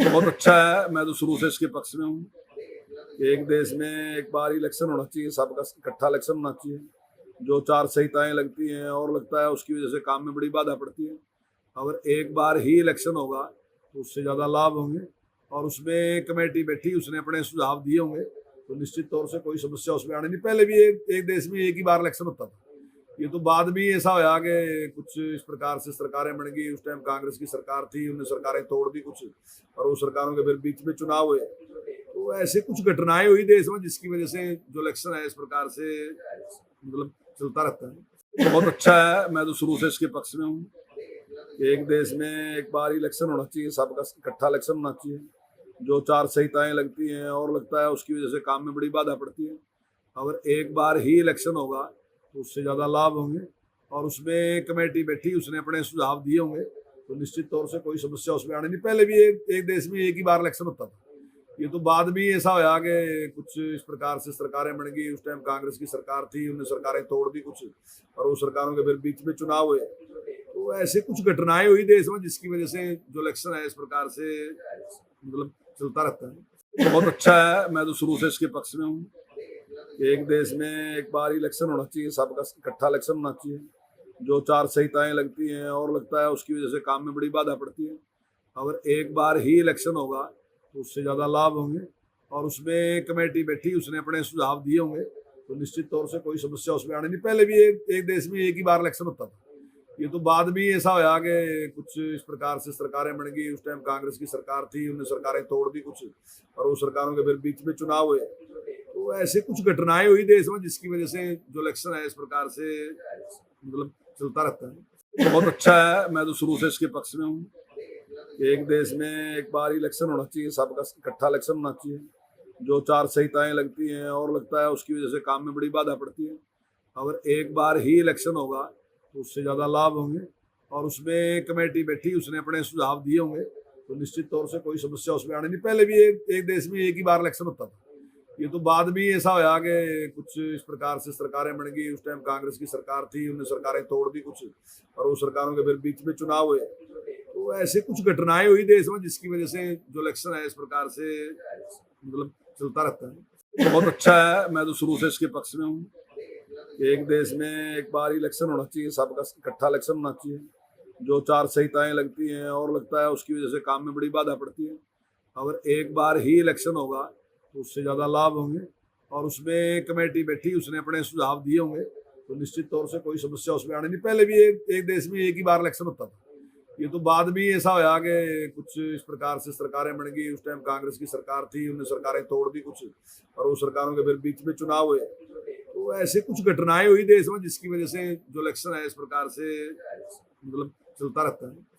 बहुत अच्छा है। मैं तो शुरू से इसके पक्ष में हूँ। एक देश में एक बार इलेक्शन होना चाहिए, सबका इकट्ठा इलेक्शन होना चाहिए। जो चार संहिताएं लगती हैं और लगता है उसकी वजह से काम में बड़ी बाधा पड़ती है। अगर एक बार ही इलेक्शन होगा तो उससे ज़्यादा लाभ होंगे। और उसमें कमेटी बैठी, उसने अपने सुझाव दिए होंगे, तो निश्चित तौर से कोई समस्या उसमें आने नहीं। पहले भी एक देश में एक ही बार इलेक्शन होता था। ये तो बाद में ही ऐसा होया कि कुछ इस प्रकार से सरकारें बन गई। उस टाइम कांग्रेस की सरकार थी, उन्होंने सरकारें तोड़ दी कुछ, और वो सरकारों के फिर बीच में चुनाव हुए। तो ऐसे कुछ घटनाएं हुई देश में जिसकी वजह से जो इलेक्शन है इस प्रकार से मतलब चलता रहता है। बहुत अच्छा है। मैं तो शुरू से इसके पक्ष में हूँ। एक देश में एक बार इलेक्शन होना चाहिए, सबका इकट्ठा इलेक्शन होना चाहिए। जो चार संहिताएं लगती हैं और लगता है उसकी वजह से काम में बड़ी बाधा पड़ती है। अगर एक बार ही इलेक्शन होगा तो उससे ज़्यादा लाभ होंगे। और उसमें कमेटी बैठी, उसने अपने सुझाव दिए होंगे, तो निश्चित तौर से कोई समस्या उसमें आने नहीं। पहले भी एक देश में एक ही बार इलेक्शन होता था। ये तो बाद में ही ऐसा होया कि कुछ इस प्रकार से सरकारें बन गई। उस टाइम कांग्रेस की सरकार थी, उन्होंने सरकारें तोड़ दी कुछ, और वो सरकारों के फिर बीच में चुनाव हुए। तो ऐसे कुछ घटनाएं हुई देश में जिसकी वजह से जो इलेक्शन है इस प्रकार से मतलब चलता रहता है। बहुत अच्छा है। मैं तो शुरू से इसके पक्ष में हूँ। एक देश में एक बार इलेक्शन होना चाहिए, सबका इकट्ठा इलेक्शन होना चाहिए। जो चार संहिताएं लगती हैं और लगता है उसकी वजह से काम में बड़ी बाधा पड़ती है। अगर एक बार ही इलेक्शन होगा तो उससे ज़्यादा लाभ होंगे। और उसमें कमेटी बैठी, उसने अपने सुझाव दिए होंगे, तो निश्चित तौर से कोई समस्या उसमें आने नहीं। पहले भी एक देश में एक ही बार इलेक्शन होता था। ये तो बाद में ही ऐसा होया कि कुछ इस प्रकार से सरकारें बन गई। उस टाइम कांग्रेस की सरकार थी, उन्होंने सरकारें तोड़ दी कुछ, और वो सरकारों के फिर बीच में चुनाव हुए। तो ऐसे कुछ घटनाएं हुई देश में जिसकी वजह से जो इलेक्शन है इस प्रकार से मतलब चलता रहता है। बहुत अच्छा है। मैं तो शुरू से इसके पक्ष में हूँ। एक देश में एक बार इलेक्शन होना चाहिए, सबका इकट्ठा इलेक्शन होना चाहिए। जो चार संहिताएं लगती हैं और लगता है उसकी वजह से काम में बड़ी बाधा पड़ती है। अगर एक बार ही इलेक्शन होगा तो उससे ज़्यादा लाभ होंगे। और उसमें कमेटी बैठी, उसने अपने सुझाव दिए होंगे, तो निश्चित तौर से कोई समस्या उसमें आने नहीं। पहले भी एक देश में एक ही बार इलेक्शन होता था। ये तो बाद में ही ऐसा होया कि कुछ इस प्रकार से सरकारें बन गई। उस टाइम कांग्रेस की सरकार थी, उन्होंने सरकारें तोड़ दी कुछ, और वो सरकारों के फिर बीच में चुनाव हुए। तो ऐसे कुछ घटनाएं हुई देश में जिसकी वजह से जो इलेक्शन है इस प्रकार से मतलब चलता रहता है। बहुत अच्छा है। मैं तो शुरू से इसके पक्ष में हूँ। एक देश में एक बार इलेक्शन होना चाहिए, सबका इकट्ठा इलेक्शन होना चाहिए। जो चार संहिताएं लगती हैं और लगता है उसकी वजह से काम में बड़ी बाधा पड़ती है। अगर एक बार ही इलेक्शन होगा तो उससे ज़्यादा लाभ होंगे। और उसमें कमेटी बैठी, उसने अपने सुझाव दिए होंगे, तो निश्चित तौर से कोई समस्या उसमें आने नहीं। पहले भी एक देश में एक ही बार इलेक्शन होता था। ये तो बाद में ही ऐसा होया कि कुछ इस प्रकार से सरकारें बन गई। उस टाइम कांग्रेस की सरकार थी, उन्होंने सरकारें तोड़ दी कुछ, और वो सरकारों के फिर बीच में चुनाव हुए। तो ऐसे कुछ घटनाएं हुई देश में जिसकी वजह से जो इलेक्शन है इस प्रकार से मतलब चलता रहता है।